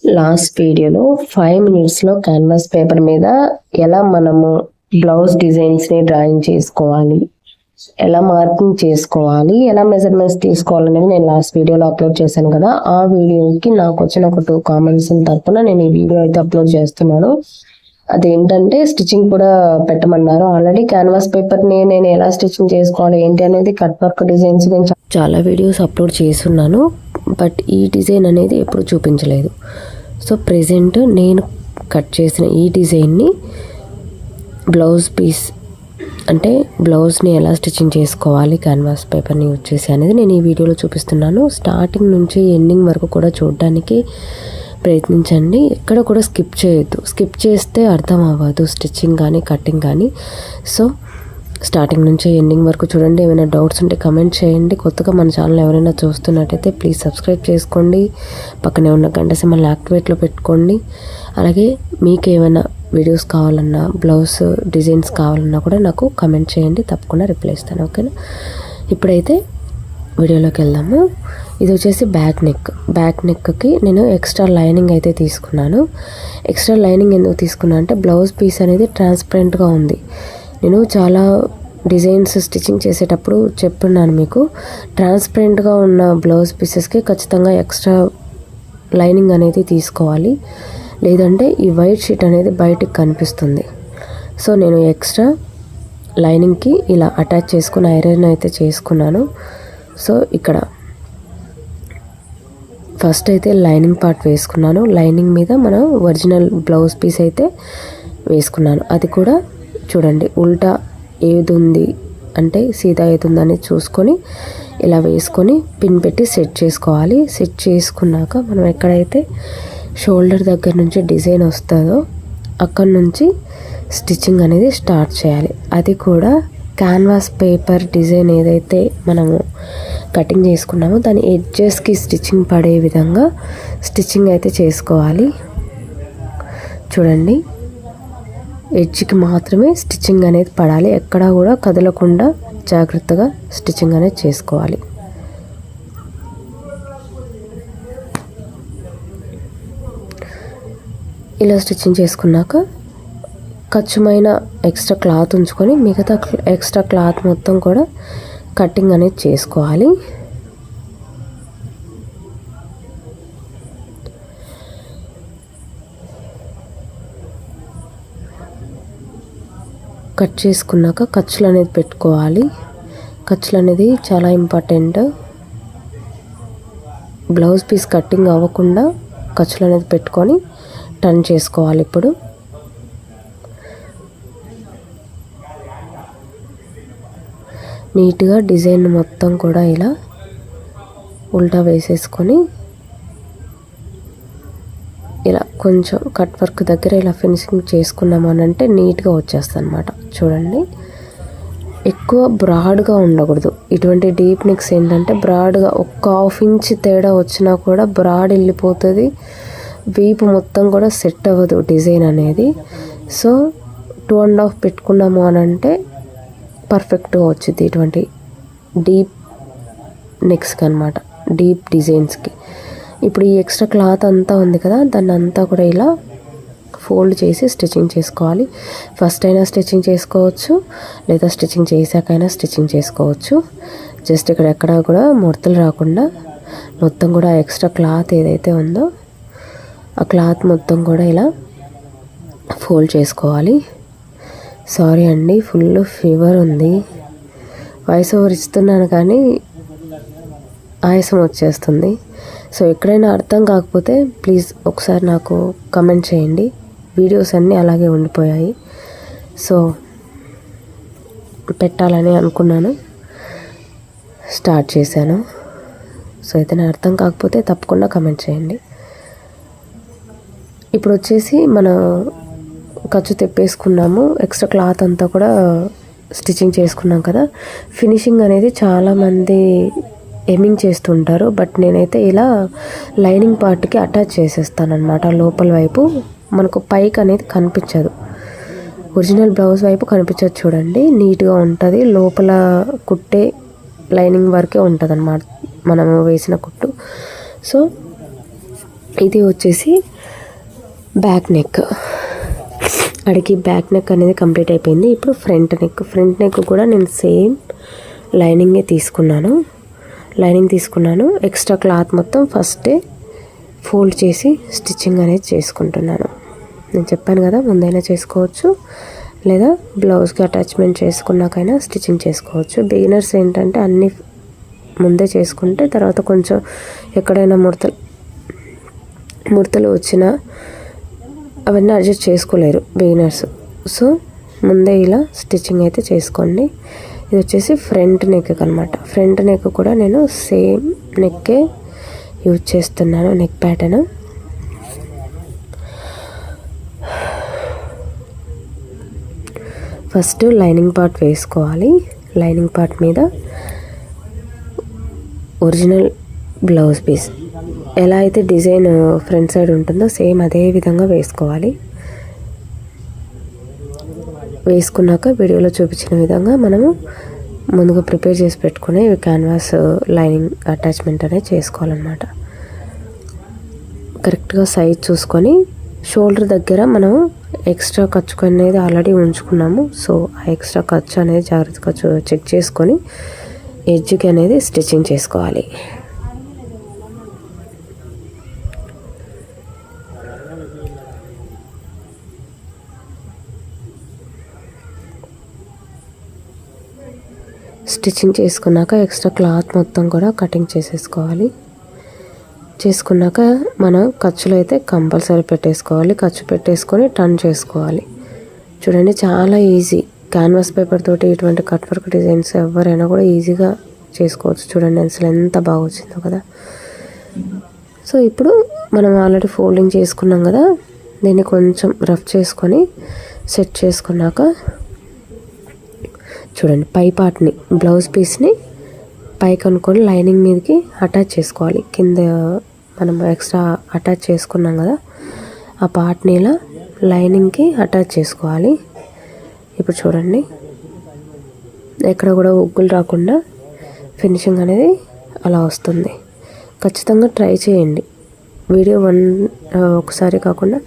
Last వీడియోలో 5 మినిట్స్లో canvas paper మీద ఎలా మనము బ్లౌజ్ డిజైన్స్ని డ్రాయింగ్ చేసుకోవాలి, ఎలా మార్కింగ్ చేసుకోవాలి, ఎలా మెజర్మెంట్స్ తీసుకోవాలనేది నేను లాస్ట్ వీడియోలో అప్లోడ్ చేశాను కదా. ఆ వీడియోకి నాకు వచ్చిన ఒక 2 కామెంట్స్ తరపున నేను ఈ వీడియో అయితే అప్లోడ్ చేస్తున్నాను. అదేంటంటే స్టిచ్చింగ్ కూడా పెట్టమన్నారు. ఆల్రెడీ క్యాన్వాస్ పేపర్ని నేను ఎలా స్టిచ్చింగ్ చేసుకోవాలి ఏంటి అనేది కట్ వర్క్ డిజైన్స్ నేను చాలా వీడియోస్ అప్లోడ్ చేస్తున్నాను. బట్ ఈ డిజైన్ అనేది ఎప్పుడు చూపించలేదు. సో ప్రెజెంట్ నేను కట్ చేసిన ఈ డిజైన్ని బ్లౌజ్ పీస్ అంటే బ్లౌజ్ని ఎలా స్టిచ్చింగ్ చేసుకోవాలి క్యాన్వాస్ పేపర్ని యూజ్ చేసి అనేది నేను ఈ వీడియోలో చూపిస్తున్నాను. స్టార్టింగ్ నుంచి ఎండింగ్ వరకు కూడా చూడడానికి ప్రయత్నించండి. ఎక్కడ కూడా స్కిప్ చేయొద్దు. స్కిప్ చేస్తే అర్థం అవ్వదు స్టిచ్చింగ్ కానీ కటింగ్ కానీ. సో స్టార్టింగ్ నుంచి ఎండింగ్ వరకు చూడండి. ఏమైనా డౌట్స్ ఉంటే కమెంట్ చేయండి. కొత్తగా మన ఛానల్ ఎవరైనా చూస్తున్నట్టయితే ప్లీజ్ సబ్స్క్రైబ్ చేసుకోండి. పక్కనే ఉన్న గంట సింబల్ని యాక్టివేట్లో పెట్టుకోండి. అలాగే మీకు ఏమైనా వీడియోస్ కావాలన్నా బ్లౌజ్ డిజైన్స్ కావాలన్నా కూడా నాకు కమెంట్ చేయండి, తప్పకుండా రిప్లై ఇస్తాను. ఓకేనా? ఇప్పుడైతే వీడియోలోకి వెళ్దాము. ఇది వచ్చేసి బ్యాక్ నెక్కి నేను ఎక్స్ట్రా లైనింగ్ అయితే తీసుకున్నాను. ఎక్స్ట్రా లైనింగ్ ఎందుకు తీసుకున్నా అంటే బ్లౌజ్ పీస్ అనేది ట్రాన్స్పరెంట్గా ఉంది. నేను చాలా డిజైన్స్ స్టిచ్చింగ్ చేసేటప్పుడు చెప్తున్నాను మీకు, ట్రాన్స్పరెంట్గా ఉన్న బ్లౌజ్ పీసెస్కి ఖచ్చితంగా ఎక్స్ట్రా లైనింగ్ అనేది తీసుకోవాలి, లేదంటే ఈ వైట్ షీట్ అనేది బయటికి కనిపిస్తుంది. సో నేను ఎక్స్ట్రా లైనింగ్కి ఇలా అటాచ్ చేసుకుని ఐరన్ అయితే చేసుకున్నాను. సో ఇక్కడ ఫస్ట్ అయితే లైనింగ్ పార్ట్ వేసుకున్నాను. లైనింగ్ మీద మనం ఒరిజినల్ బ్లౌజ్ పీస్ అయితే వేసుకున్నాను. అది కూడా చూడండి, ఉల్టా ఏది ఉంది అంటే సీదా ఏది ఉందని చూసుకొని ఇలా వేసుకొని పిన్ పెట్టి సెట్ చేసుకోవాలి. సెట్ చేసుకున్నాక మనం ఎక్కడైతే షోల్డర్ దగ్గర నుంచి డిజైన్ వస్తుందో అక్కడ నుంచి స్టిచ్చింగ్ అనేది స్టార్ట్ చేయాలి. అది కూడా క్యాన్వాస్ పేపర్ డిజైన్ ఏదైతే మనము కటింగ్ చేసుకున్నామో దాని ఎడ్జెస్కి స్టిచ్చింగ్ పడే విధంగా స్టిచ్చింగ్ అయితే చేసుకోవాలి. చూడండి, ఎడ్జ్కి మాత్రమే స్టిచ్చింగ్ అనేది పడాలి. ఎక్కడా కూడా కదలకుండా జాగ్రత్తగా స్టిచ్చింగ్ అనేది చేసుకోవాలి. ఇలా స్టిచ్చింగ్ చేసుకున్నాక ఖర్చుమైన ఎక్స్ట్రా క్లాత్ ఉంచుకొని మిగతా ఎక్స్ట్రా క్లాత్ మొత్తం కూడా కటింగ్ అనేది చేసుకోవాలి. కట్ చేసుకున్నాక ఖర్చులు అనేది పెట్టుకోవాలి. ఖర్చులు అనేది చాలా ఇంపార్టెంట్. బ్లౌజ్ పీస్ కటింగ్ అవ్వకుండా ఖర్చులు అనేది పెట్టుకొని టర్న్ చేసుకోవాలి. ఇప్పుడు నీట్గా డిజైన్ మొత్తం కూడా ఇలా ఉల్టా వేసేసుకొని ఇలా కొంచెం కట్ వర్క్ దగ్గర ఇలా ఫినిషింగ్ చేసుకున్నామనంటే నీట్గా వచ్చేస్తుంది అనమాట. చూడండి, ఎక్కువ బ్రాడ్గా ఉండకూడదు. ఇటువంటి డీప్ నెక్స్ ఏంటంటే బ్రాడ్గా ఒక 1/2 ఇంచ్ తేడా వచ్చినా కూడా బ్రాడ్ వెళ్ళిపోతుంది, వీపు మొత్తం కూడా సెట్ అవ్వదు డిజైన్ అనేది. సో 2.5 పెట్టుకున్నాము అనంటే పర్ఫెక్ట్గా వచ్చింది ఇటువంటి డీప్ నెక్స్కి అనమాట, డీప్ డిజైన్స్కి. ఇప్పుడు ఈ ఎక్స్ట్రా క్లాత్ అంతా ఉంది కదా, దాన్ని అంతా కూడా ఇలా ఫోల్డ్ చేసి స్టిచ్చింగ్ చేసుకోవాలి. ఫస్ట్ అయినా స్టిచ్చింగ్ చేసుకోవచ్చు, లేదా స్టిచ్చింగ్ చేశాకైనా స్టిచ్చింగ్ చేసుకోవచ్చు. జస్ట్ ఇక్కడ ఎక్కడ కూడా ముడతలు రాకుండా మొత్తం కూడా ఎక్స్ట్రా క్లాత్ ఏదైతే ఉందో ఆ క్లాత్ మొత్తం కూడా ఇలా ఫోల్డ్ చేసుకోవాలి. సారీ అండి, ఫుల్ ఫీవర్ ఉంది. వాయిస్ ఓవర్ ఇస్తున్నాను కానీ ఆయాసం వచ్చేస్తుంది. సో ఎక్కడైనా అర్థం కాకపోతే ప్లీజ్ ఒకసారి నాకు కమెంట్ చేయండి. వీడియోస్ అన్నీ అలాగే ఉండిపోయాయి, సో పెట్టాలని అనుకున్నాను, స్టార్ట్ చేశాను. సో ఏదైనా అర్థం కాకపోతే తప్పకుండా కమెంట్ చేయండి. ఇప్పుడు వచ్చేసి మనం ఖర్చు తెప్పేసుకున్నాము, ఎక్స్ట్రా క్లాత్ అంతా కూడా స్టిచ్చింగ్ చేసుకున్నాం కదా. ఫినిషింగ్ అనేది చాలామంది ఎమింగ్ చేస్తుంటారు, బట్ నేనైతే ఇలా లైనింగ్ పార్ట్కి అటాచ్ చేసేస్తాను అనమాట. లోపల వైపు మనకు పైకి అనేది కనిపించదు, ఒరిజినల్ బ్లౌజ్ వైపు కనిపించదు. చూడండి, నీట్గా ఉంటుంది. లోపల కుట్టే లైనింగ్ వరకే ఉంటుంది అన్నమాట మనము వేసిన కుట్టు. సో ఇది వచ్చేసి బ్యాక్ నెక్. అడిగి బ్యాక్ నెక్ అనేది కంప్లీట్ అయిపోయింది. ఇప్పుడు ఫ్రంట్ నెక్ కూడా నేను సేమ్ లైనింగే తీసుకున్నాను. ఎక్స్ట్రా క్లాత్ మొత్తం ఫస్టే ఫోల్డ్ చేసి స్టిచ్చింగ్ అనేది చేసుకుంటున్నాను. నేను చెప్పాను కదా, ముందైనా చేసుకోవచ్చు లేదా బ్లౌజ్కి అటాచ్మెంట్ చేసుకున్నాకైనా స్టిచ్చింగ్ చేసుకోవచ్చు. బిగినర్స్ ఏంటంటే అన్నీ ముందే చేసుకుంటే తర్వాత కొంచెం ఎక్కడైనా ముడతలు వచ్చినా అవన్నీ అడ్జస్ట్ చేసుకోలేరు బిగినర్స్. సో ముందే ఇలా స్టిచ్చింగ్ అయితే చేసుకోండి. ఇది వచ్చేసి ఫ్రంట్ నెక్ అనమాట. ఫ్రంట్ నెక్ కూడా నేను సేమ్ నెక్కే యూజ్ చేస్తున్నాను. Neck pattern first lining part వేసుకోవాలి. లైనింగ్ పార్ట్ మీద ఒరిజినల్ బ్లౌజ్ పీస్ ఎలా అయితే డిజైన్ ఫ్రంట్ సైడ్ ఉంటుందో సేమ్ అదే విధంగా వేసుకోవాలి. వేసుకున్నాక వీడియోలో చూపించిన విధంగా మనము ముందుగా ప్రిపేర్ చేసి పెట్టుకుని క్యాన్వాస్ లైనింగ్ అటాచ్మెంట్ అనేది చేసుకోవాలన్నమాట. కరెక్ట్గా సైజ్ చూసుకొని షోల్డర్ దగ్గర మనం ఎక్స్ట్రా ఖర్చు అనేది ఆల్రెడీ ఉంచుకున్నాము. సో ఆ ఎక్స్ట్రా ఖర్చు అనేది జాగ్రత్తగా చెక్ చేసుకొని ఎడ్జ్కి అనేది స్టిచ్చింగ్ చేసుకోవాలి. స్టిచ్చింగ్ చేసుకున్నాక ఎక్స్ట్రా క్లాత్ మొత్తం కూడా కటింగ్ చేసుకున్నాక మనం ఖర్చులు అయితే కంపల్సరీ పెట్టేసుకోవాలి. ఖర్చు పెట్టేసుకొని టర్న్ చేసుకోవాలి. చూడండి, చాలా ఈజీ. క్యాన్వాస్ పేపర్ తోటి ఇటువంటి కట్ వర్క్ డిజైన్స్ ఎవరైనా కూడా ఈజీగా చేసుకోవచ్చు. చూడండి అసలు ఎంత బాగా వచ్చిందో కదా. సో ఇప్పుడు మనం ఆల్రెడీ ఫోల్డింగ్ చేసుకున్నాం కదా, దీన్ని కొంచెం రఫ్ చేసుకొని సెట్ చేసుకున్నాక చూడండి పై పార్ట్ని బ్లౌజ్ పీస్ని పైకి అనుకొని లైనింగ్ మీదకి అటాచ్ చేసుకోవాలి. కింద మనం ఎక్స్ట్రా అటాచ్ చేసుకున్నాం కదా, ఆ పార్ట్ని ఇలా లైనింగ్కి అటాచ్ చేసుకోవాలి. ఇప్పుడు చూడండి, ఎక్కడ కూడా ఉగ్గులు రాకుండా ఫినిషింగ్ అనేది అలా వస్తుంది. ఖచ్చితంగా ట్రై చేయండి. వీడియో ఒకసారి కాకుండా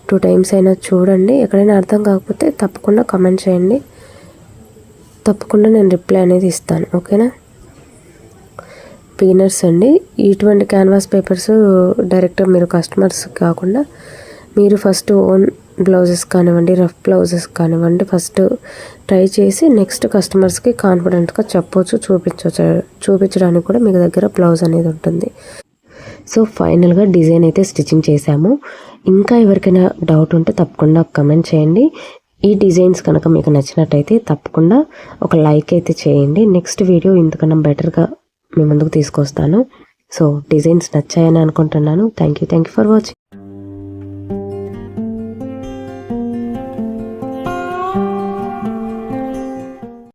2 times అయినా చూడండి. ఎక్కడైనా అర్థం కాకపోతే తప్పకుండా కమెంట్ చేయండి. తప్పకుండా నేను రిప్లై అనేది ఇస్తాను. ఓకేనా? బిగినర్స్ అండి, ఇటువంటి క్యాన్వాస్ పేపర్స్ డైరెక్ట్గా మీరు కస్టమర్స్ కాకుండా మీరు ఫస్ట్ ఓన్ బ్లౌజెస్ కానివ్వండి, రఫ్ బ్లౌజెస్ కానివ్వండి, ఫస్ట్ ట్రై చేసి నెక్స్ట్ కస్టమర్స్కి కాన్ఫిడెంట్గా చూపించడానికి కూడా మీ దగ్గర బ్లౌజ్ అనేది ఉంటుంది. సో ఫైనల్గా డిజైన్ అయితే స్టిచ్చింగ్ చేశాము. ఇంకా ఎవరికైనా డౌట్ ఉంటే తప్పకుండా కమెంట్ చేయండి. ఈ డిజైన్స్ కనుక మీకు నచ్చినట్టయితే తప్పకుండా ఒక లైక్ అయితే చేయండి. నెక్స్ట్ వీడియో ఇంతకన్నా బెటర్గా మీ ముందుకు తీసుకొస్తాను. సో డిజైన్స్ నచ్చాయని అనుకుంటున్నాను. Thank you for watching.